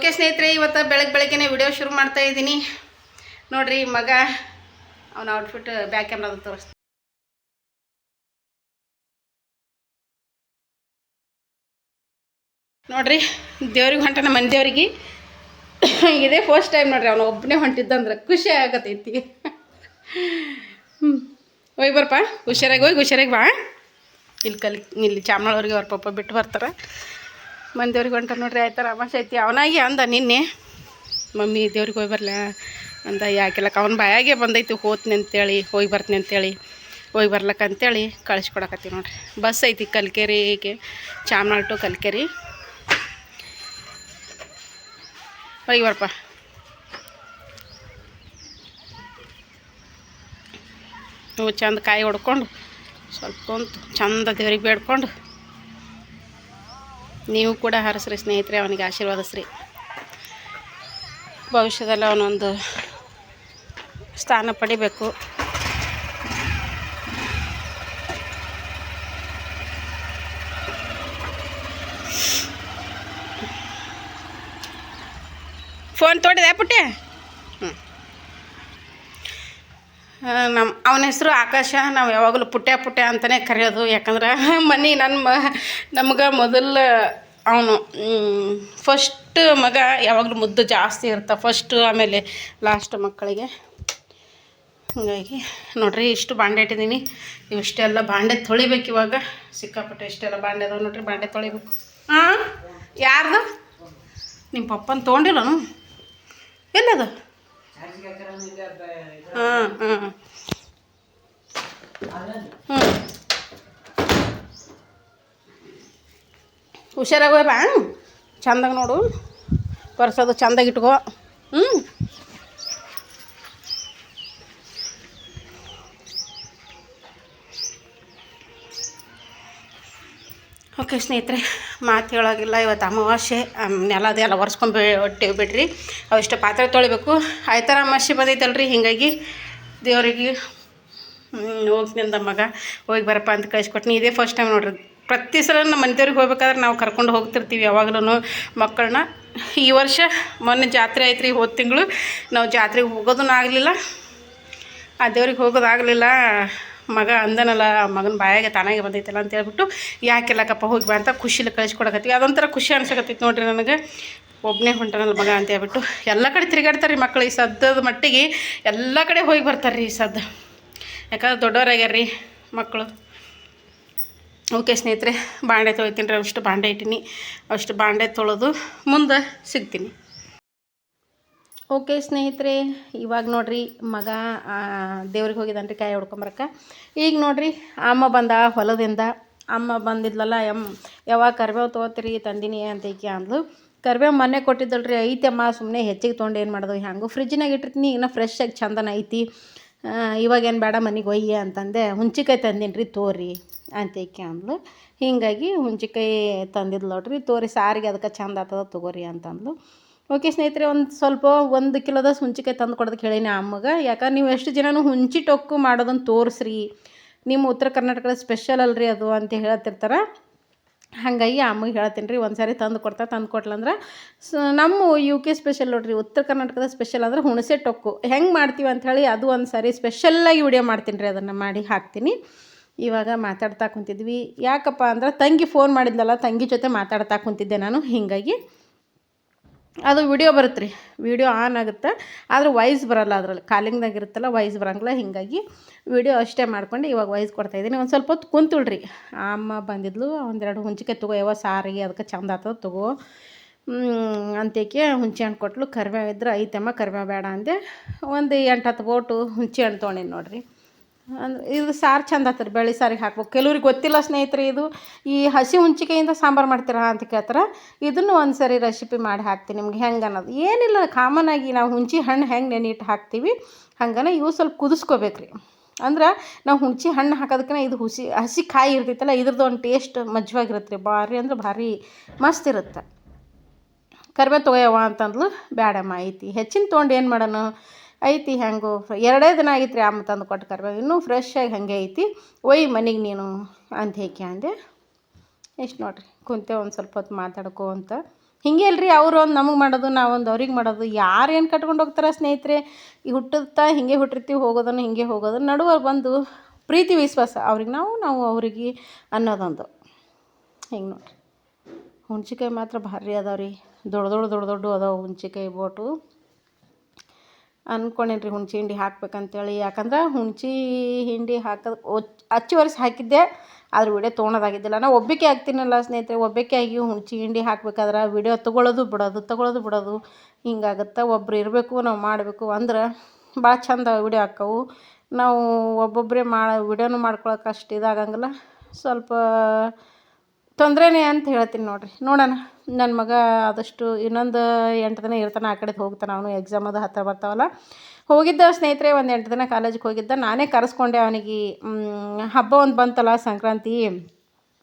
Okay ಸ್ನೇಹಿತರೆ, ಇವತ್ತು ಬೆಳಗ್ಗೆನೇ ವಿಡಿಯೋ ಶುರು ಮಾಡ್ತಾ ಇದ್ದೀನಿ. ನೋಡ್ರಿ ಮಗ ಅವನ ಔಟ್ಫಿಟ್ ಬ್ಯಾಕ್ ಕ್ಯಾಮ್ರಾದ ತೋರಿಸ್ತೀನಿ ನೋಡ್ರಿ. ದೇವ್ರಿಗೆ ಹೊಂಟ ನಮ್ಮ ಮನೆ ದೇವ್ರಿಗೆ ಇದೇ ಫಸ್ಟ್ ಟೈಮ್ ನೋಡ್ರಿ. ಅವನು ಒಬ್ಬನೇ ಹೊಂಟಿದ್ದಂದ್ರೆ ಖುಷಿ ಆಗತೈತಿ. ಹೋಗಿ ಬರ್ಪ, ಹುಷಾರಾಗಿ ಬಾ. ಇಲ್ಲಿ ಚಾಮನವ್ರಿಗೆ ಅವ್ರ ಪಪ್ಪ ಬಿಟ್ಟು ಬರ್ತಾರೆ. ಮನೆ ದೇವ್ರಿಗೆ ಹೊಂಟ ನೋಡ್ರಿ. ಆಯ್ತಾರ ಅಮಾಸೆ ಐತಿ. ಅವನಾಗಿ ಅಂದ ನಿನ್ನೆ, ಮಮ್ಮಿ ದೇವ್ರಿಗೆ ಹೋಗಿ ಬರಲ ಅಂದ. ಯಾಕೆಲ್ಲಕ್ಕ ಅವ್ನ ಬಾಯಾಗೆ ಬಂದೈತಿ ಹೋಗ್ತೀನಿ ಅಂತೇಳಿ, ಹೋಗಿ ಬರ್ತೀನಿ ಅಂತೇಳಿ, ಹೋಗಿ ಬರ್ಲಕ್ಕಂತೇಳಿ ಕಳಿಸ್ಕೊಡಕತ್ತೀವಿ ನೋಡ್ರಿ. ಬಸ್ ಐತಿ ಕಲ್ಕೆರಿಗೆ, ಚಾಮನಾಳ್ ಟು ಕಲ್ಕೆರಿ. ಹೋಗಿ ಬರ್ಪ. ನೀವು ಚಂದ ಕಾಯಿ ಹೊಡ್ಕೊಂಡು ಸ್ವಲ್ಪ ಕುಂತು ಚಂದ ದೇವ್ರಿಗೆ ಬೇಡ್ಕೊಂಡು ನೀವು ಕೂಡ ಹರಸ್ರಿ ಸ್ನೇಹಿತರೆ. ಅವನಿಗೆ ಆಶೀರ್ವಾದಿಸ್ರಿ. ಭವಿಷ್ಯದಲ್ಲಿ ಅವನೊಂದು ಸ್ಥಾನ ಪಡಿಬೇಕು. ಫೋನ್ ತೊಡಿದೆ ಪುಟ್ಟೆ. ಅವನ ಹೆಸರು ಆಕಾಶ. ನಾವು ಯಾವಾಗಲೂ ಪುಟ್ಟ ಅಂತಲೇ ಕರೆಯೋದು. ಯಾಕಂದ್ರೆ ನಮ್ಗೆ ಮೊದಲು ಅವನು ಫಸ್ಟ್ ಮಗ ಯಾವಾಗಲೂ ಮುದ್ದು ಜಾಸ್ತಿ ಇರ್ತಾ ಫಸ್ಟು, ಆಮೇಲೆ ಲಾಸ್ಟ್ ಮಕ್ಕಳಿಗೆ. ಹಾಗಾಗಿ ನೋಡ್ರಿ, ಇಷ್ಟು ಬಾಂಡೆ ಇಟ್ಟಿದ್ದೀನಿ. ಇವಿಷ್ಟೆಲ್ಲ ಬಾಂಡೆ ತೊಳಿಬೇಕು ಇವಾಗ. ಸಿಕ್ಕಾಪಟ್ಟೆ ಇಷ್ಟೆಲ್ಲ ಬಾಂಡೆ ಅದಾವೆ ನೋಡ್ರಿ. ಬಾಂಡೆ ತೊಳಿಬೇಕು. ಹಾಂ, ಯಾರ್ದು? ನಿಮ್ಮ ಪಪ್ಪನ ತೊಗೊಂಡಿಲ್ಲನು? ಎಲ್ಲದು? ಹಾಂ ಹಾಂ ಹುಷಾರಾಗ ಬಾ. ಚಂದಾಗ ನೋಡು, ಪರ್ಸೋದು ಚಂದಾಗಿ ಇಟ್ಕೋ. ಓಕೆ ಸ್ನೇಹಿತರೆ, ಮಾತು ಹೇಳೋಗಿಲ್ಲ. ಇವತ್ತು ಅಮಾವಾಸ್ಯೆ. ನೆಲದೆಲ್ಲ ಒರೆಸ್ಕೊಂಡು ಬಿಡ್ರಿ. ಅವಿಷ್ಟು ಪಾತ್ರೆ ತೊಳಿಬೇಕು. ಆಯ್ತಾರ ಅಮಾವಾಸ್ಯೆ ಬಂದೈತಲ್ರಿ. ಹೀಗಾಗಿ ದೇವರಿಗೆ ಹೋಗ್ತಿಂದ ಮಗ ಹೋಗಿ ಬರಪ್ಪ ಅಂತ ಕಳಿಸ್ಕೊಟ್ನಿ. ಇದೇ ಫಸ್ಟ್ ಟೈಮ್ ನೋಡ್ರಿ. ಪ್ರತಿ ಸಲ ನಮ್ಮ ಮನೆ ದೇವ್ರಿಗೆ ಹೋಗ್ಬೇಕಾದ್ರೆ ನಾವು ಕರ್ಕೊಂಡು ಹೋಗ್ತಿರ್ತೀವಿ ಯಾವಾಗಲೂ ಮಕ್ಕಳನ್ನ. ಈ ವರ್ಷ ಮೊನ್ನೆ ಜಾತ್ರೆ ಆಯ್ತು ರೀ, ಹೋದ ತಿಂಗಳು. ನಾವು ಜಾತ್ರೆಗೆ ಹೋಗೋದೂ ಆಗಲಿಲ್ಲ, ಆ ದೇವ್ರಿಗೆ ಹೋಗೋದಾಗಲಿಲ್ಲ. ಮಗ ಅಂದನಲ್ಲ, ಮಗನ ಬಾಯಾಗೆ ತಾನಾಗೆ ಬಂದೈತಲ್ಲ ಅಂತ ಹೇಳ್ಬಿಟ್ಟು, ಯಾಕೆಲ್ಲಕ್ಕಪ್ಪ ಹೋಗಿ ಬಾ ಅಂತ ಖುಷಿಲಿ ಕಳಿಸ್ಕೊಡಕತ್ತೀವಿ. ಅದೊಂಥರ ಖುಷಿ ಅನ್ಸಕತ್ತೈತಿ ನೋಡ್ರಿ ನನಗೆ. ಒಬ್ಬನೇ ಹೊಂಟನಲ್ಲ ಮಗ ಅಂತ ಹೇಳ್ಬಿಟ್ಟು. ಎಲ್ಲ ಕಡೆ ತಿರುಗಾಡ್ತಾರೆ ರೀ ಮಕ್ಕಳು. ಈ ಸದ್ದದ ಮಟ್ಟಿಗೆ ಎಲ್ಲ ಕಡೆ ಹೋಗಿ ಬರ್ತಾರೆ ರೀ ಈ ಸದ್ದು. ಯಾಕಂದ್ರೆ ದೊಡ್ಡವರಾಗ್ಯಾರ ರೀ ಮಕ್ಕಳು. ಓಕೆ ಸ್ನೇಹಿತರೆ, ಬಾಂಡೆ ತೊಳಿತೀನಿ ರೀ. ಅಷ್ಟು ಬಾಂಡೆ ಇಟ್ಟೀನಿ. ಅಷ್ಟು ಬಾಂಡೆ ತೊಳೆದು ಮುಂದೆ ಸಿಗ್ತೀನಿ. ಓಕೆ ಸ್ನೇಹಿತರೆ, ಇವಾಗ ನೋಡ್ರಿ ಮಗ ದೇವ್ರಿಗೆ ಹೋಗಿದ್ದಾನೆ ರೀ ಕಾಯಿ ಹೊಡ್ಕೊಂಬರಕ್ಕೆ. ಈಗ ನೋಡ್ರಿ ಅಮ್ಮ ಬಂದ ಹೊಲದಿಂದ. ಅಮ್ಮ ಬಂದಿದ್ಲಲ್ಲ, ಯಾವಾಗ ಕರಿಬೇವು ತೊಗೋತೀರಿ ತಂದಿನಿ ಅಂತ ಈಕೆ ಅಂದ್ಲು. ಕರಿಬೇವು ಮೊನ್ನೆ ಕೊಟ್ಟಿದ್ದಲ್ರಿ, ಐತಮ್ಮ ಸುಮ್ಮನೆ ಹೆಚ್ಚಿಗೆ ತೊಗೊಂಡು ಏನು ಮಾಡೋದು, ಹ್ಯಾಂಗೂ ಫ್ರಿಜ್ಜಿನಾಗ ಇಟ್ಟಿರ್ತೀನಿ. ಇನ್ನೂ ಫ್ರೆಶ್ಶಾಗಿ ಚಂದನ ಐತಿ. ಇವಾಗೇನು ಬೇಡ ಮನೆಗೆ ಒಯ್ಯ ಅಂತಂದೆ. ಹುಂಚಿಕಾಯಿ ತಂದೀನಿ ರೀ ತೋರಿ ಅಂತ ಈಕೆ ಅಂದ್ಲು. ಹೀಗಾಗಿ ಹುಂಚಿಕಾಯಿ ತಂದಿದ್ಲು ನೋಡ್ರಿ. ತೋರಿ ಸಾರಿಗೆ ಅದಕ್ಕೆ ಚಂದ ಆಗ್ತದ ತೊಗೋರಿ ಅಂತಂದ್ಲು. ಓಕೆ ಸ್ನೇಹಿತರೆ, ಸ್ವಲ್ಪ 1 ಕಿಲೋದಷ್ಟು ಹುಂಚಿಕಾಯಿ ತಂದು ಕೊಡೋದಕ್ಕೆ ಹೇಳೀನಿ ಅಮ್ಮಗೆ. ಯಾಕಂದ್ರೆ ನೀವು ಎಷ್ಟು ಜನನೂ ಹುಂಚಿ ಟೊಕ್ಕು ಮಾಡೋದನ್ನು ತೋರಿಸ್ರಿ, ನಿಮ್ಮ ಉತ್ತರ ಕರ್ನಾಟಕದ ಸ್ಪೆಷಲ್ ಅಲ್ರಿ ಅದು ಅಂತ ಹೇಳ್ತಿರ್ತಾರೆ. ಹಾಗಾಗಿ ಅಮ್ಮಗೆ ಹೇಳ್ತೀನಿ ರೀ, ಒಂದು ಸಾರಿ ತಂದು ಕೊಟ್ಲಂದ್ರೆ ನಮ್ಮ UK ಸ್ಪೆಷಲ್ ನೋಡ್ರಿ. ಉತ್ತರ ಕರ್ನಾಟಕದ ಸ್ಪೆಷಲ್ ಅಂದ್ರೆ ಹುಣಸೆ ಟೊಕ್ಕು ಹೆಂಗೆ ಮಾಡ್ತೀವಿ ಅಂಥೇಳಿ ಅದು ಒಂದು ಸಾರಿ ಸ್ಪೆಷಲ್ಲಾಗಿ ವಿಡಿಯೋ ಮಾಡ್ತೀನಿ ರೀ. ಅದನ್ನು ಮಾಡಿ ಹಾಕ್ತೀನಿ. ಇವಾಗ ಮಾತಾಡ್ತಾ ಕುಂತಿದ್ವಿ. ಯಾಕಪ್ಪ ಅಂದ್ರೆ ತಂಗಿ ಫೋನ್ ಮಾಡಿದ್ಲಲ್ಲ, ತಂಗಿ ಜೊತೆ ಮಾತಾಡ್ತಾ ಕುಂತಿದ್ದೆ ನಾನು. ಹೀಗಾಗಿ ಅದು ವಿಡಿಯೋ ಬರುತ್ತೆ ರೀ, ವಿಡಿಯೋ ಆನ್ ಆಗುತ್ತೆ, ಆದರೆ ವಾಯ್ಸ್ ಬರೋಲ್ಲ. ಅದರಲ್ಲಿ ಕಾಲಿಂಗ್ದಾಗ ಇರುತ್ತಲ್ಲ, ವಾಯ್ಸ್ ಬರೋಂಗಿಲ್ಲ. ಹೀಗಾಗಿ ವಿಡಿಯೋ ಅಷ್ಟೇ ಮಾಡ್ಕೊಂಡು ಇವಾಗ ವಾಯ್ಸ್ ಕೊಡ್ತಾಯಿದ್ದೀನಿ. ಒಂದು ಸ್ವಲ್ಪ ಹೊತ್ತು ಕುಂತುಳ್ರಿ. ಅಮ್ಮ ಬಂದಿದ್ಲು. 1-2 ಹುಂಚಿಕಾಯಿ ತಗೋ, ಯಾವ ಸಾರಿಗೆ ಅದಕ್ಕೆ ಚಂದ ಆಗ್ತದೆ ತಗೋ ಅಂತೇಕೆ ಹುಂಚಿ ಹಣ್ಣು ಕೊಟ್ಲು. ಕರಿಬೇವು ಇದ್ರೆ ಐತಮ್ಮ, ಕರಿಬೇವು ಬೇಡ ಅಂದೆ. ಒಂದು 8-10 ಬೋಟು ಹುಂಚಿ ಹಣ್ಣು ತೊಗೊಂಡಿನಿ ನೋಡಿರಿ. ಅಂದ್ರೆ ಇದು ಸಾರು ಚಂದ ಆಗ್ತದೆ, ಬೆಳೆ ಸಾರಿಗೆ ಹಾಕ್ಬೇಕು. ಕೆಲವ್ರಿಗೆ ಗೊತ್ತಿಲ್ಲ ಸ್ನೇಹಿತರೆ, ಇದು ಈ ಹಸಿ ಹುಂಚಿಕಾಯಿಂದ ಸಾಂಬಾರು ಮಾಡ್ತೀರಾ ಅಂತ ಕೇಳ್ತಾರೆ. ಇದನ್ನು ಒಂದು ಸರಿ ರೆಸಿಪಿ ಮಾಡಿ ಹಾಕ್ತೀನಿ ನಿಮ್ಗೆ. ಹೆಂಗೆ ಅನ್ನೋದು ಏನಿಲ್ಲ, ಕಾಮನಾಗಿ ನಾವು ಹುಂಚಿ ಹಣ್ಣು ಹೆಂಗೆ ನೆನಿಟ್ಟು ಹಾಕ್ತೀವಿ ಹಂಗನ ಇವು ಸ್ವಲ್ಪ ಕುದಿಸ್ಕೋಬೇಕ್ರಿ. ಅಂದ್ರೆ ನಾವು ಹುಂಚಿ ಹಣ್ಣು ಹಾಕೋದಕ್ಕೆ ಇದು ಹಸಿ ಕಾಯಿ ಇರ್ತೈತಲ್ಲ, ಇದ್ರದ್ದು ಒಂದು ಟೇಸ್ಟ್ ಮಜ್ವಾಗಿರುತ್ತೆ ರೀ. ಭಾರಿ ಅಂದ್ರೆ ಭಾರಿ ಮಸ್ತ್ ಇರುತ್ತೆ. ಕರಿಬೇವು ತೊಗೊಯವ್ವ ಅಂತಂದ್ಲು. ಬ್ಯಾಡಮ್ಮ ಐತಿ, ಹೆಚ್ಚಿನ ತೊಗೊಂಡು ಏನು ಮಾಡೋಣ, ಐತಿ ಹೆಂಗೋ 2 ದಿನ ಆಗಿತ್ತು ರೀ ಅಮ್ಮ ತಂದು ಕೊಟ್ಟು ಕರಿಬೇವು. ಇನ್ನೂ ಫ್ರೆಶ್ಶಾಗಿ ಹಾಗೆ ಐತಿ, ಒಯ್ ಮನೆಗೆ ನೀನು ಅಂತ ಹೇಗೆ ಅಂದೆ. ಇಷ್ಟು ನೋಡಿರಿ, ಕುಂತೆ ಒಂದು ಸ್ವಲ್ಪ ಹೊತ್ತು ಮಾತಾಡ್ಕೋ ಅಂತ. ಹಿಂಗೆ ಅಲ್ರಿ, ಅವ್ರು ಒಂದು ನಮಗೆ ಮಾಡೋದು, ನಾವೊಂದು ಅವ್ರಿಗೆ ಮಾಡೋದು. ಯಾರು ಏನು ಕಟ್ಕೊಂಡು ಹೋಗ್ತಾರೆ ಸ್ನೇಹಿತರೆ, ಈ ಹುಟ್ಟುತ್ತಾ ಹಿಂಗೆ ಹುಟ್ಟಿರ್ತೀವಿ, ಹೋಗೋದನ್ನು ಹಿಂಗೆ ಹೋಗೋದು. ನಡುವೆ ಬಂದು ಪ್ರೀತಿ ವಿಶ್ವಾಸ, ಅವ್ರಿಗೆ ನಾವು ಅವ್ರಿಗೆ ಅನ್ನೋದೊಂದು. ಹಿಂಗೆ ನೋಡಿರಿ, ಹುಣ್ಚಿಕಾಯಿ ಮಾತ್ರ ಭಾರಿ ಅದಾವೆ ರೀ, ದೊಡ್ಡ ಅದಾವೆ ಹುಣ್ಚಿಕಾಯಿ ಬೋಟು. ಅಂದ್ಕೊಂಡೇನಿ ರೀ ಹುಣ್ಚಿ ಹಿಂಡಿ ಹಾಕ್ಬೇಕಂತೇಳಿ. ಯಾಕಂದ್ರೆ ಹುಣ್ಚಿ ಹಿಂಡಿ ಹಾಕೋದು ಹಚ್ಚಿ ವರ್ಷ ಹಾಕಿದ್ದೆ, ಆದ್ರೆ ವಿಡಿಯೋ ತೊಗೊಳೋದಾಗಿದ್ದಿಲ್ಲ. ನಾನು ಒಬ್ಬಾಕೆ ಆಗ್ತೀನಲ್ಲ ಸ್ನೇಹಿತರೆ, ಒಬ್ಬಾಕೆ ಆಗಿ ಹುಣ್ಚಿ ಹಿಂಡಿ ಹಾಕ್ಬೇಕಾದ್ರೆ ವಿಡಿಯೋ ತೊಗೊಳ್ಳೋದು ಬಿಡೋದು ಹಿಂಗಾಗುತ್ತೆ. ಒಬ್ರು ಇರಬೇಕು, ನಾವು ಮಾಡಬೇಕು ಅಂದ್ರೆ ಭಾಳ ಚಂದ ವಿಡಿಯೋ ಹಾಕ್ಕವು. ನಾವು ಒಬ್ಬೊಬ್ಬರೇ ವಿಡಿಯೋನು ಮಾಡ್ಕೊಳಕ್ಕೆ ಅಷ್ಟು ಇದಾಗಂಗಿಲ್ಲ, ಸ್ವಲ್ಪ ತೊಂದರೆನೇ ಅಂತ ಹೇಳ್ತೀನಿ ನೋಡಿರಿ. ನೋಡೋಣ, ನನ್ನ ಮಗ ಆದಷ್ಟು ಇನ್ನೊಂದು 8 ದಿನ ಇರ್ತಾನೆ, ಆ ಕಡೆ ಹೋಗ್ತಾನೆ. ಅವನು ಎಕ್ಸಾಮ್ ಅದು ಹತ್ತಿರ ಬರ್ತಾವಲ್ಲ. ಹೋಗಿದ್ದ ಸ್ನೇಹಿತರೆ, ಒಂದು 8 ದಿನ ಕಾಲೇಜಿಗೆ ಹೋಗಿದ್ದ. ನಾನೇ ಕರೆಸ್ಕೊಂಡೆ ಅವನಿಗೆ. ಹಬ್ಬ ಒಂದು ಬಂತಲ್ಲ, ಸಂಕ್ರಾಂತಿ.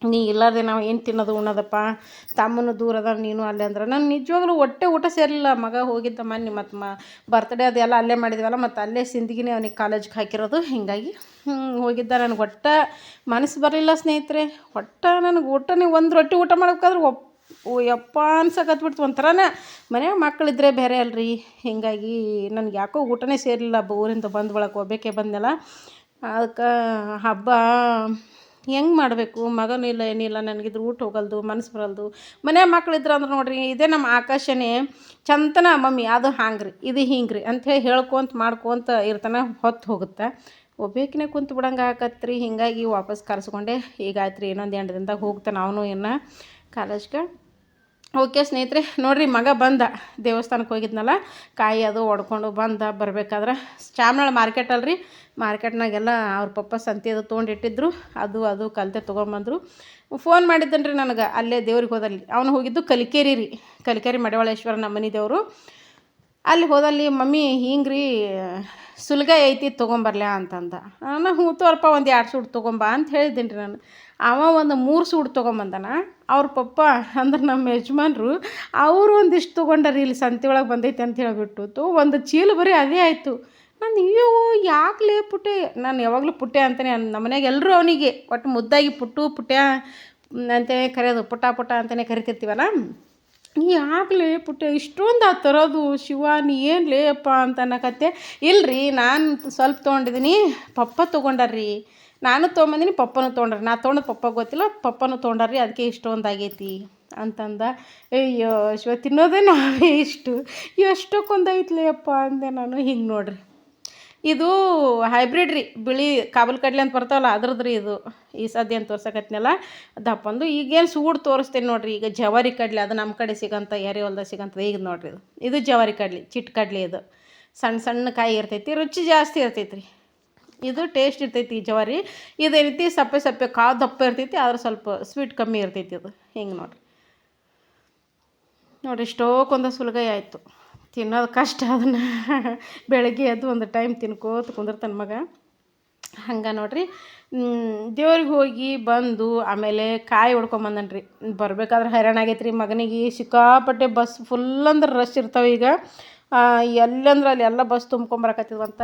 ನೀ ಇಲ್ಲಾರ್ದೆ ನಾವು ಏನು ತಿನ್ನೋದು ಉಣ್ಣೋದಪ್ಪ, ತಮ್ಮನು ದೂರ ಅದ, ನೀನು ಅಲ್ಲೇ ಅಂದ್ರೆ ನಾನು ನಿಜವಾಗ್ಲೂ ಊಟ ಸೇರಲಿಲ್ಲ. ಮಗ ಹೋಗಿದ್ದ ಮೊನ್ನೆ, ಮತ್ತು ಬರ್ತಡೇ ಅದೆಲ್ಲ ಅಲ್ಲೇ ಮಾಡಿದ್ವಲ್ಲ, ಮತ್ತು ಅಲ್ಲೇ ಸಿಂದಗಿನೇ ಅವನಿಗೆ ಕಾಲೇಜ್ಗೆ ಹಾಕಿರೋದು. ಹೀಗಾಗಿ ಹೋಗಿದ್ದ. ನನಗೆ ಮನಸ್ಸು ಬರಲಿಲ್ಲ ಸ್ನೇಹಿತರೆ. ನನಗೆ ಒಂದು ರೊಟ್ಟಿ ಊಟ ಮಾಡ್ಬೇಕಾದ್ರೆ ಯಪ್ಪ ಅನ್ಸಕತ್ಬಿಡ್ತು. ಒಂಥರನೇ ಮನ್ಯಾಗ ಮಕ್ಕಳಿದ್ರೆ ಬೇರೆ ಅಲ್ರಿ. ಹೀಗಾಗಿ ನನಗೆ ಯಾಕೋ ಊಟನೇ ಸೇರಲಿಲ್ಲ. ಊರಿಂದ ಬಂದು ಒಳಗೆ ಹೋಗ್ಬೇಕೇ ಬಂದೆಲ್ಲ. ಅದಕ್ಕೆ ಹಬ್ಬ ಹೆಂಗೆ ಮಾಡಬೇಕು, ಮಗನೂ ಇಲ್ಲ ಏನಿಲ್ಲ, ನನಗಿದ್ರು ಊಟ ಹೋಗಲ್ದು, ಮನಸ್ಸು ಬರಲ್ದು. ಮನ್ಯಾಗ ಮಕ್ಳಿದ್ರೆ ಅಂದ್ರೆ ನೋಡಿರಿ, ಇದೇ ನಮ್ಮ ಆಕಾಶನೇ ಚಂತನ, ಮಮ್ಮಿ ಅದು ಹಾಂಗ್ರಿ, ಇದು ಹಿಂಗ್ರಿ ಅಂಥೇಳಿ ಮಾಡ್ಕೊತ ಇರ್ತಾನೆ, ಹೊತ್ತು ಹೋಗುತ್ತೆ. ಒಬ್ಬೇಕಿನೇ ಕುಂತು ಬಿಡಂಗೆ ಆಕತ್ರಿ. ಹೀಗಾಗಿ ವಾಪಸ್ ಕರೆಸ್ಕೊಂಡೆ. ಈಗ ಆಯ್ತು ರೀ, ಇನ್ನೊಂದು 8 ದಿನದಾಗ ಹೋಗ್ತಾನೆ ಅವನು ಇನ್ನು ಕಾಲೇಜ್ಗೆ. ಓಕೆ ಸ್ನೇಹಿತರೆ, ನೋಡಿರಿ, ಮಗ ಬಂದ, ದೇವಸ್ಥಾನಕ್ಕೆ ಹೋಗಿದ್ನಲ್ಲ, ಕಾಯಿ ಅದು ಒಡ್ಕೊಂಡು ಬರಬೇಕಾದ್ರೆ ಚಾಮನಾಳ ಮಾರ್ಕೆಟ್ ಅಲ್ರಿ, ಮಾರ್ಕೆಟ್ನಾಗೆಲ್ಲ ಅವ್ರ ಪಪ್ಪ ಸಂತೆ ಅದು ತೊಗೊಂಡಿಟ್ಟಿದ್ರು. ಅದು ಕಲಿತೆ ತೊಗೊಂಬಂದರು. ಫೋನ್ ಮಾಡಿದ್ದನ್ರಿ ನನಗೆ, ಅಲ್ಲೇ ದೇವ್ರಿಗೆ ಹೋದಲ್ಲಿ. ಅವನು ಹೋಗಿದ್ದು ಕಲಿಕೇರಿ ಮಡಿವಾಳೇಶ್ವರ ನಮ್ಮ ಮನೆ ದೇವರು. ಅಲ್ಲಿ ಹೋದಲ್ಲಿ, ಮಮ್ಮಿ ಹಿಂಗೆ ರೀ ಸುಲ್ಗಾಯಿ ಐತಿ ತೊಗೊಂಬರ್ಲ್ಯಾ ಅಂತಂದ. ನಾನು ಹ್ಞೂ ತೋರಪ್ಪ, ಒಂದು 2 ಸೂಟ್ ತೊಗೊಂಬ ಅಂತ ಹೇಳಿದ್ದೀನಿ ರೀ ನಾನು. ಅವ ಒಂದು 3 ಸೂಟ್ ತೊಗೊಂಬಂದಾನ. ಅವ್ರ ಪಪ್ಪ ಅಂದ್ರೆ ನಮ್ಮ ಯಜಮಾನ್ರು, ಅವರು ಒಂದಿಷ್ಟು ತೊಗೊಂಡಾರಿ, ಇಲ್ಲಿ ಸಂತೆ ಒಳಗೆ ಬಂದೈತೆ ಅಂತ ಹೇಳಿಬಿಟ್ಟು ಒಂದು ಚೀಲ ಬರೀ ಅದೇ ಆಯಿತು. ನಾನು ಯಾಕಲೇ ಪುಟ್ಟೆ, ನಾನು ಯಾವಾಗಲೂ ಪುಟ್ಟೆ ಅಂತಲೇ, ನಮ್ಮ ಮನೆಯಾಗ ಎಲ್ಲರೂ ಅವನಿಗೆ ಒಟ್ಟು ಮುದ್ದಾಗಿ ಪುಟ್ಟ ಅಂತಲೇ ಕರೆಯೋದು, ಪುಟ್ಟ ಅಂತಲೇ ಕರಿತಿರ್ತೀವಲ್ಲ. ಯಾಕಲೇ ಪುಟ್ಟೆ ಇಷ್ಟೊಂದು ಆ ಥರದ್ದು, ಶಿವ ನೀ ಏನು ಲೇಪ್ಪ ಅಂತ ಅನ್ನಕತ್ತೆ. ಇಲ್ಲರಿ, ನಾನು ಸ್ವಲ್ಪ ತೊಗೊಂಡಿದ್ದೀನಿ, ಪಪ್ಪ ತೊಗೊಂಡಾರ್ರಿ. ನಾನು ತೊಗೊಂಬಂದಿನಿ, ಪಪ್ಪನೂ ತೊಗೊಂಡ್ರಿ. ನಾ ತೊಗೊಂಡು ಪಪ್ಪ ಗೊತ್ತಿಲ್ಲ, ಪಪ್ಪನೂ ತೊಗೊಂಡಾರ್ರಿ, ಅದಕ್ಕೆ ಇಷ್ಟೊಂದು ಆಗೈತಿ ಅಂತಂದ. ಅಯ್ಯೋ ಶಿವ, ತಿನ್ನೋದೇ ನಾವೇ ಎಷ್ಟಕ್ಕೊಂದೈತ್ಲೇ ಅಪ್ಪ ಅಂದೆ ನಾನು. ಹಿಂಗೆ ನೋಡ್ರಿ, ಇದು ಹೈಬ್ರಿಡ್ ರೀ, ಬಿಳಿ ಕಾಬೂಲ್ ಕಡ್ಲೆ ಅಂತ ಬರ್ತಾವಲ್ಲ, ಅದ್ರದ್ದು ರೀ ಇದು. ಈ ಸದ್ಯ ಅಂತ ತೋರ್ಸಕತ್ನಲ್ಲ ದಪ್ಪಂದು. ಈಗೇನು ಸೂಡು ತೋರಿಸ್ತೇನೆ ನೋಡಿರಿ. ಈಗ ಜವಾರಿ ಕಡ್ಲೆ, ಅದು ನಮ್ಮ ಕಡೆ ಸಿಗಂತ ಏರಿ ಹೊಲ್ದಾಗ ಸಿಗಂತದ. ಈಗ ನೋಡಿರಿ, ಇದು ಜವಾರಿ ಕಡ್ಲೆ, ಚಿಟ್ಟು ಕಡ್ಲೆ. ಇದು ಸಣ್ಣ ಕಾಯಿ ಇರ್ತೈತಿ, ರುಚಿ ಜಾಸ್ತಿ ಇರ್ತೈತಿ ರೀ. ಇದು ಟೇಸ್ಟ್ ಇರ್ತೈತಿ ಈ ಜವಾರಿ. ಇದೇನೈತಿ ಸಪ್ಪೆ ಕಾಳು ದಪ್ಪ ಇರ್ತೈತಿ, ಆದ್ರೆ ಸ್ವಲ್ಪ ಸ್ವೀಟ್ ಕಮ್ಮಿ ಇರ್ತೈತಿ. ಅದು ಹಿಂಗೆ ನೋಡಿರಿ. ಇಷ್ಟೋಕೊಂದ ಸುಲಗಾಯಿ ಆಯಿತು. ತಿನ್ನೋದು ಕಷ್ಟ, ಅದನ್ನು ಬೆಳಗ್ಗೆ ಎದ್ದು ಒಂದು ಟೈಮ್ ತಿನ್ಕೋತ ಕುಂದಿರ್ತಾನೆ ಮಗ. ಹಂಗೆ ನೋಡಿರಿ, ದೇವ್ರಿಗೆ ಹೋಗಿ ಬಂದು ಆಮೇಲೆ ಕಾಯಿ ಹೊಡ್ಕೊಂಬಂದನ್ರಿ ರೀ. ಬರಬೇಕಾದ್ರೆ ಹೈರಾಣ ಆಗೈತೆ ರೀ ಮಗನಿಗೆ. ಸಿಕ್ಕಾಪಟ್ಟೆ ಬಸ್ ಫುಲ್ ಅಂದ್ರೆ ರಶ್ ಇರ್ತಾವೆ. ಈಗ ಎಲ್ಲಂದ್ರೆ ಅಲ್ಲಿ ಎಲ್ಲ ಬಸ್ ತುಂಬ್ಕೊಂಬರಕತ್ತಿದ್ವಂತ.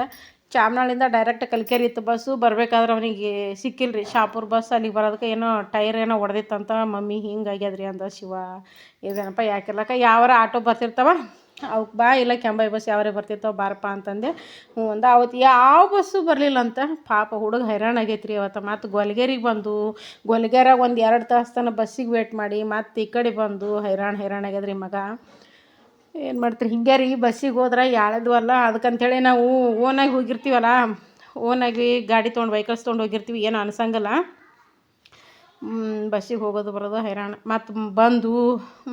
ಚಾಮನಾಳಿಂದ ಡೈರೆಕ್ಟ್ ಕಲಿಕೇರಿ ಇತ್ತು ಬಸ್ಸು. ಬರಬೇಕಾದ್ರೆ ಅವನಿಗೆ ಸಿಕ್ಕಿಲ್ಲ ರೀ, ಶಾಪುರ್ ಬಸ್. ಅಲ್ಲಿಗೆ ಬರೋದಕ್ಕೆ ಟೈರ್ ಹೊಡೆದಿತ್ತಂತ. ಮಮ್ಮಿ ಹಿಂಗೆ ಆಗ್ಯದ್ರಿ ಅಂದ. ಶಿವ ಇದೇನಪ್ಪ ಯಾಕಿರ್ಲಕ್ಕ, ಯಾವಾರ ಆಟೋ ಬರ್ತಿರ್ತಾವ ಅವಕ್ಕೆ ಬಾ, ಇಲ್ಲ ಕೆಂಬಾಯಿ ಬಸ್ ಯಾವರೇ ಬರ್ತಿರ್ತಾವೆ ಬಾರಪ್ಪ ಅಂತಂದೆ. ಹ್ಞೂ ಅಂದ. ಅವತ್ತು ಯಾವ ಬಸ್ಸು ಬರಲಿಲ್ಲ ಅಂತ. ಪಾಪ ಹುಡುಗ ಹೈರಾಣ ಆಗೈತೆ ರೀ ಅವತ್ತು. ಮತ್ತು ಗೊಲ್ಗೇರಿಗೆ ಬಂದು ಗೊಲ್ಗೇರಾಗ ಒಂದು 2 ತಾಸು ತನಕ ಬಸ್ಸಿಗೆ ವೇಟ್ ಮಾಡಿ ಮತ್ತು ಈ ಕಡೆ ಬಂದು ಹೈರಾಣ ಆಗ್ಯದ್ರಿ ಮಗ. ಏನು ಮಾಡ್ತೀರಿ, ಹಿಂಗೆ ರೀ, ಬಸ್ಸಿಗೆ ಹೋದ್ರೆ ಯಾಳದ್ವಲ್ಲ. ಅದಕ್ಕಂಥೇಳಿ ನಾವು ಓನಾಗಿ ಹೋಗಿರ್ತೀವಲ್ಲ, ಓನಾಗಿ ಗಾಡಿ ತೊಗೊಂಡು ವೆಹಿಕಲ್ಸ್ ತೊಗೊಂಡು ಹೋಗಿರ್ತೀವಿ, ಏನು ಅನ್ಸಂಗಲ್ಲ. ಬಸ್ಸಿಗೆ ಹೋಗೋದು ಬರೋದು ಹೈರಾಣ.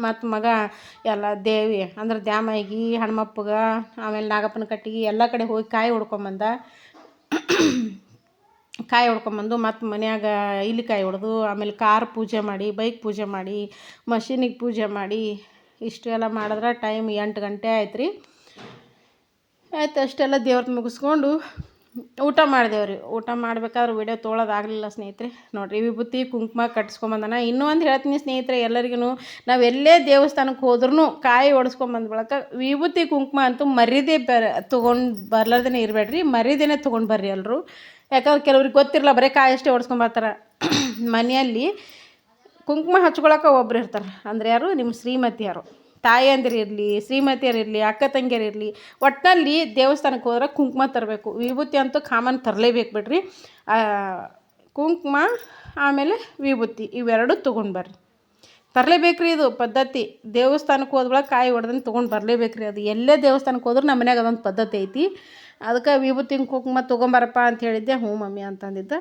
ಮತ್ತು ಮಗ ಎಲ್ಲ ದೇವಿ ಅಂದ್ರೆ ದ್ಯಾಮಯ್ಯಗೆ, ಹನುಮಪ್ಪಗೆ, ಆಮೇಲೆ ನಾಗಪ್ಪನ ಕಟ್ಟಿಗೆ ಎಲ್ಲ ಕಡೆ ಹೋಗಿ ಕಾಯಿ ಹೊಡ್ಕೊಂಬಂದು ಮತ್ತು ಮನ್ಯಾಗ ಇಲ್ಲಿ ಕಾಯಿ ಹೊಡೆದು, ಆಮೇಲೆ ಕಾರ್ ಪೂಜೆ ಮಾಡಿ, ಬೈಕ್ ಪೂಜೆ ಮಾಡಿ, ಮಷೀನಿಗೆ ಪೂಜೆ ಮಾಡಿ, ಇಷ್ಟು ಎಲ್ಲ ಮಾಡಿದ್ರೆ ಟೈಮ್ 8 ಗಂಟೆ ಆಯ್ತು ರೀ. ಆಯ್ತು, ಅಷ್ಟೆಲ್ಲ ದೇವ್ರದ್ದು ಮುಗಿಸ್ಕೊಂಡು ಊಟ ಮಾಡಿದೆವ್ರಿ. ಊಟ ಮಾಡ್ಬೇಕಾದ್ರೆ ವಿಡಿಯೋ ತೊಗೊಳೋದಾಗಲಿಲ್ಲ ಸ್ನೇಹಿತರೆ. ನೋಡಿರಿ, ವಿಭೂತಿ ಕುಂಕುಮ ಕಟ್ಸ್ಕೊಂಬಂದಾನ. ಇನ್ನೂ ಒಂದು ಹೇಳ್ತೀನಿ ಸ್ನೇಹಿತರೆ, ಎಲ್ಲರಿಗೂ ನಾವು ಎಲ್ಲೇ ದೇವಸ್ಥಾನಕ್ಕೆ ಹೋದ್ರೂ ಕಾಯಿ ಹೊಡೆಸ್ಕೊಂಬಂದು ಬಳಕ ವಿಭೂತಿ ಕುಂಕುಮ ಅಂತೂ ಮರೀದೇ ತೊಗೊಂಡು ಬರ್ಲಾರ್ದೇ ಇರಬೇಡ್ರಿ, ಮರೀದೇನೆ ತೊಗೊಂಡು ಬರ್ರಿ ಎಲ್ಲರೂ. ಯಾಕಂದ್ರೆ ಕೆಲವ್ರಿಗೆ ಗೊತ್ತಿರಲ್ಲ, ಬರೀ ಕಾಯಿ ಅಷ್ಟೇ ಹೊಡೆಸ್ಕೊಂಬರ್ತಾರೆ. ಮನೆಯಲ್ಲಿ ಕುಂಕುಮ ಹಚ್ಕೊಳಕ್ಕೆ ಒಬ್ರು ಇರ್ತಾರೆ, ಅಂದರೆ ಯಾರು, ನಿಮ್ಮ ಶ್ರೀಮತಿ ಯಾರು. ತಾಯಂದಿರಿರಲಿ, ಶ್ರೀಮತಿಯರಿರಲಿ, ಅಕ್ಕ ತಂಗಿಯರಿರಲಿ, ಒಟ್ಟಿನಲ್ಲಿ ದೇವಸ್ಥಾನಕ್ಕೆ ಹೋದ್ರೆ ಕುಂಕುಮ ತರಬೇಕು. ವಿಭೂತಿ ಅಂತೂ ಕಾಮನ್ ತರಲೇಬೇಕು ಬಿಡ್ರಿ. ಕುಂಕುಮ ಆಮೇಲೆ ವಿಭೂತಿ ಇವೆರಡು ತೊಗೊಂಡು ಬರ್ರಿ. ತರಲೇಬೇಕು ರೀ, ಇದು ಪದ್ಧತಿ. ದೇವಸ್ಥಾನಕ್ಕೆ ಹೋದ್ಮೇಲೆ ಕಾಯಿ ಹೊಡೆದನ್ನು ತೊಗೊಂಡು ಬರಲೇಬೇಕು ರೀ. ಅದು ಎಲ್ಲೇ ದೇವಸ್ಥಾನಕ್ಕೆ ಹೋದ್ರೂ ನಮ್ಮ ಮನ್ಯಾಗ ಅದೊಂದು ಪದ್ಧತಿ ಐತಿ. ಅದಕ್ಕೆ ವಿಭೂತಿ ಕುಂಕುಮ ತೊಗೊಂಬರಪ್ಪ ಅಂತ ಹೇಳಿದ್ದೆ. ಹ್ಞೂ ಮಮ್ಮಿ ಅಂತಂದಿದ್ದೆ.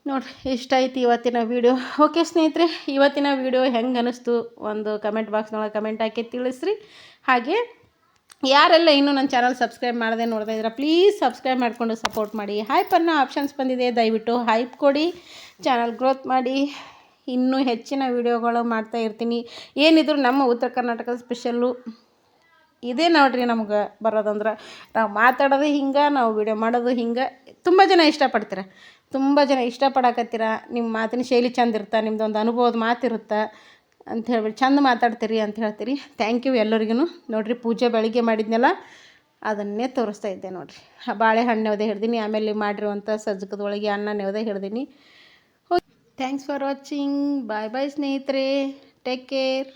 ನೋಡಿರಿ, ಇಷ್ಟ ಐತಿ ಇವತ್ತಿನ ವೀಡಿಯೋ. ಓಕೆ ಸ್ನೇಹಿತರೆ, ಇವತ್ತಿನ ವೀಡಿಯೋ ಹೆಂಗೆ ಅನ್ನಿಸ್ತು ಒಂದು ಕಮೆಂಟ್ ಬಾಕ್ಸ್ನೊಳಗೆ ಕಮೆಂಟ್ ಹಾಕಿ ತಿಳಿಸ್ರಿ. ಹಾಗೆ ಯಾರೆಲ್ಲ ಇನ್ನೂ ನನ್ನ ಚಾನಲ್ ಸಬ್ಸ್ಕ್ರೈಬ್ ಮಾಡದೆ ನೋಡ್ತಾ ಇದ್ದೀರಾ, ಪ್ಲೀಸ್ ಸಬ್ಸ್ಕ್ರೈಬ್ ಮಾಡಿಕೊಂಡು ಸಪೋರ್ಟ್ ಮಾಡಿ. ಹೈಪ್ ಅನ್ನೋ ಆಪ್ಷನ್ಸ್ ಬಂದಿದೆ, ದಯವಿಟ್ಟು ಹೈಪ್ ಕೊಡಿ, ಚಾನಲ್ ಗ್ರೋತ್ ಮಾಡಿ. ಇನ್ನೂ ಹೆಚ್ಚಿನ ವೀಡಿಯೋಗಳು ಮಾಡ್ತಾ ಇರ್ತೀನಿ. ಏನಿದ್ರು ನಮ್ಮ ಉತ್ತರ ಕರ್ನಾಟಕದ ಸ್ಪೆಷಲ್ಲು ಇದೇ ನೋಡಿರಿ. ನಮ್ಗೆ ಬರೋದಂದ್ರೆ ನಾವು ಮಾತಾಡೋದು ಹಿಂಗೆ, ನಾವು ವೀಡಿಯೋ ಮಾಡೋದು ಹಿಂಗೆ. ತುಂಬ ಜನ ಇಷ್ಟಪಡ್ತೀರ, ತುಂಬ ಜನ ಇಷ್ಟಪಡಕತ್ತೀರ. ನಿಮ್ಮ ಮಾತಿನ ಶೈಲಿ ಚಂದ ಇರ್ತಾ, ನಿಮ್ಮದೊಂದು ಅನುಭವದ ಮಾತಿರುತ್ತೆ ಅಂತ ಹೇಳ್ಬಿಟ್ಟು ಚಂದ ಮಾತಾಡ್ತೀರಿ ಅಂತ ಹೇಳ್ತೀರಿ. ಥ್ಯಾಂಕ್ ಯು ಎಲ್ಲರಿಗೂ. ನೋಡಿರಿ, ಪೂಜೆ ಬೆಳಿಗ್ಗೆ ಮಾಡಿದ್ನಲ್ಲ ಅದನ್ನೇ ತೋರಿಸ್ತಾ ಇದ್ದೆ ನೋಡಿರಿ. ಬಾಳೆಹಣ್ಣು ನೆವದೆ ಹಿಡ್ದೀನಿ, ಆಮೇಲೆ ಮಾಡಿರುವಂಥ ಸಜ್ಜಕದೊಳಗೆ ಅನ್ನ ನೆವದೆ ಹಿಡ್ದೀನಿ. Thanks for watching. Bye bye ಸ್ನೇಹಿತರೆ, ಟೇಕ್ ಕೇರ್.